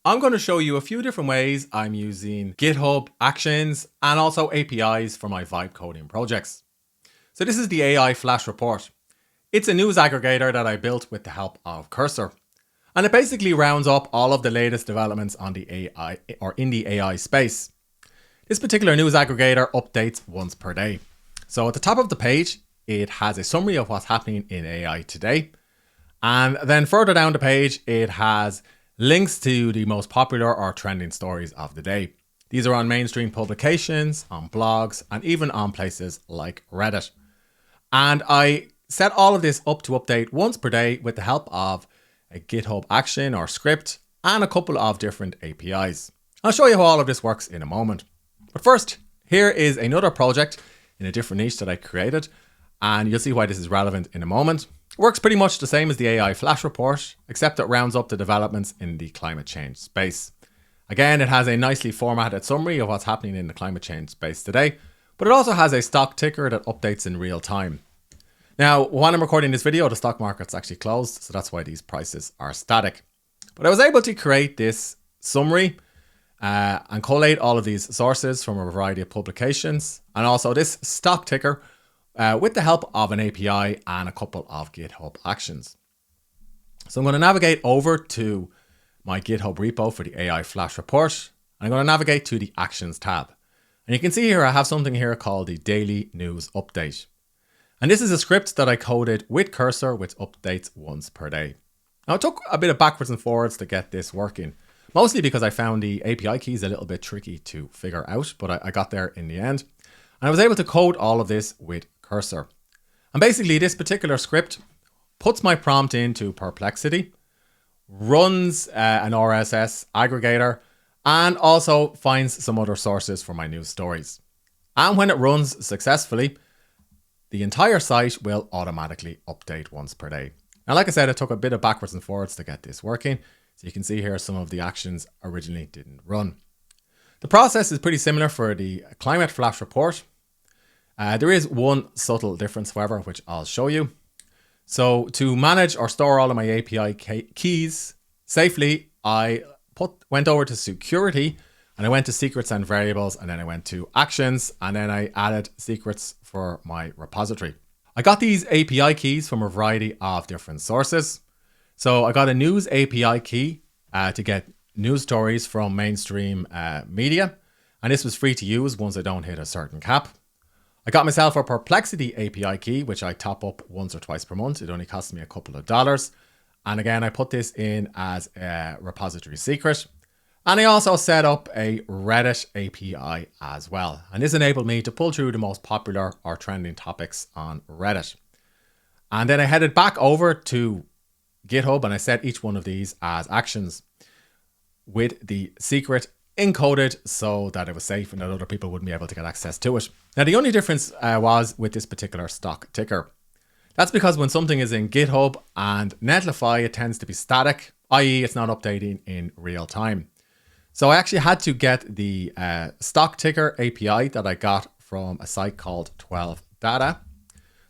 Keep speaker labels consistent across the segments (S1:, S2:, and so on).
S1: I'm going to show you a few different ways I'm using GitHub Actions and also APIs for my vibe coding projects. So this is the AI Flash Report. It's a news aggregator that I built with the help of Cursor. And it basically rounds up all of the latest developments on the AI or in the AI space. This particular news aggregator updates once per day. So at the top of the page, it has a summary of what's happening in AI today. And then further down the page, it has links to the most popular or trending stories of the day. These are on mainstream publications, on blogs, and even on places like Reddit. And I set all of this up to update once per day with the help of a GitHub action or script and a couple of different APIs. I'll show you how all of this works in a moment. But first, here is another project in a different niche that I created, and you'll see why this is relevant in a moment. It works pretty much the same as the AI Flash Report, except it rounds up the developments in the climate change space. Again, it has a nicely formatted summary of what's happening in the climate change space today, but it also has a stock ticker that updates in real time. Now, when I'm recording this video, the stock market's actually closed, so that's why these prices are static. But I was able to create this summary and collate all of these sources from a variety of publications, and also this stock ticker with the help of an API and a couple of GitHub actions. So I'm going to navigate over to my GitHub repo for the AI Flash Report. And I'm going to navigate to the Actions tab. And you can see here I have something here called the Daily News Update. And this is a script that I coded with Cursor, which updates once per day. Now it took a bit of backwards and forwards to get this working, mostly because I found the API keys a little bit tricky to figure out, but I got there in the end. And I was able to code all of this with Cursor. And basically this particular script puts my prompt into Perplexity, runs an RSS aggregator, and also finds some other sources for my news stories. And when it runs successfully, the entire site will automatically update once per day. Now, like I said, it took a bit of backwards and forwards to get this working. So you can see here some of the actions originally didn't run. The process is pretty similar for the Climate Flash Report. There is one subtle difference, however, which I'll show you. So to manage or store all of my API keys safely, I went over to security and I went to secrets and variables, and then I went to actions, and then I added secrets for my repository. I got these API keys from a variety of different sources. So I got a news API key to get news stories from mainstream media. And this was free to use once I don't hit a certain cap. I got myself a Perplexity API key, which I top up once or twice per month. It only costs me a couple of dollars. And again, I put this in as a repository secret. And I also set up a Reddit API as well. And this enabled me to pull through the most popular or trending topics on Reddit. And then I headed back over to GitHub and I set each one of these as actions with the secret encoded so that it was safe and that other people wouldn't be able to get access to it. Now, the only difference was with this particular stock ticker. That's because when something is in GitHub and Netlify, it tends to be static, i.e. it's not updating in real time. So I actually had to get the stock ticker API that I got from a site called 12 Data.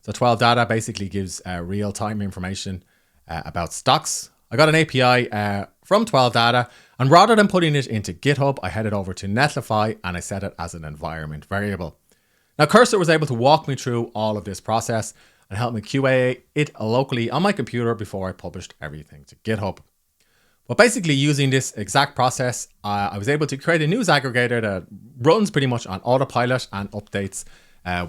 S1: So 12 Data basically gives real-time information about stocks. I got an API from 12 Data, and rather than putting it into GitHub, I headed over to Netlify and I set it as an environment variable. Now, Cursor was able to walk me through all of this process and help me QA it locally on my computer before I published everything to GitHub. But basically using this exact process, I was able to create a news aggregator that runs pretty much on autopilot and updates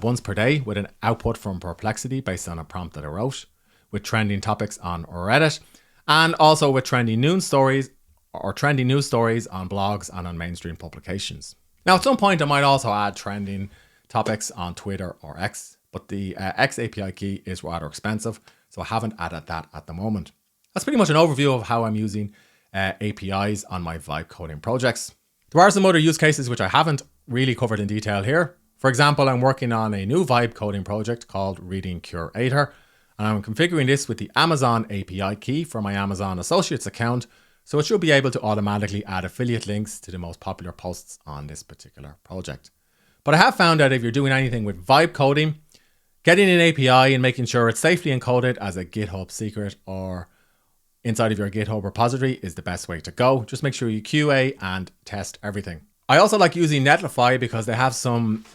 S1: once per day with an output from Perplexity based on a prompt that I wrote, with trending topics on Reddit, and also with trending news stories on blogs and on mainstream publications. Now, at some point, I might also add trending topics on Twitter or X, but the X API key is rather expensive, so I haven't added that at the moment. That's pretty much an overview of how I'm using APIs on my vibe coding projects. There are some other use cases which I haven't really covered in detail here. For example, I'm working on a new vibe coding project called Reading Curator, and I'm configuring this with the Amazon API key for my Amazon Associates account, so it should be able to automatically add affiliate links to the most popular posts on this particular project. But I have found that if you're doing anything with vibe coding, getting an API and making sure it's safely encoded as a GitHub secret or inside of your GitHub repository is the best way to go. Just make sure you QA and test everything. I also like using Netlify because they have some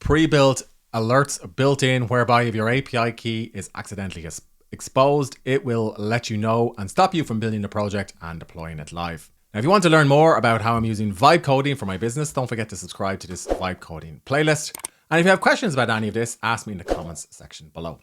S1: pre-built alerts built in whereby if your API key is accidentally exposed, it will let you know and stop you from building the project and deploying it live. Now, if you want to learn more about how I'm using vibe coding for my business, don't forget to subscribe to this vibe coding playlist. And if you have questions about any of this, ask me in the comments section below.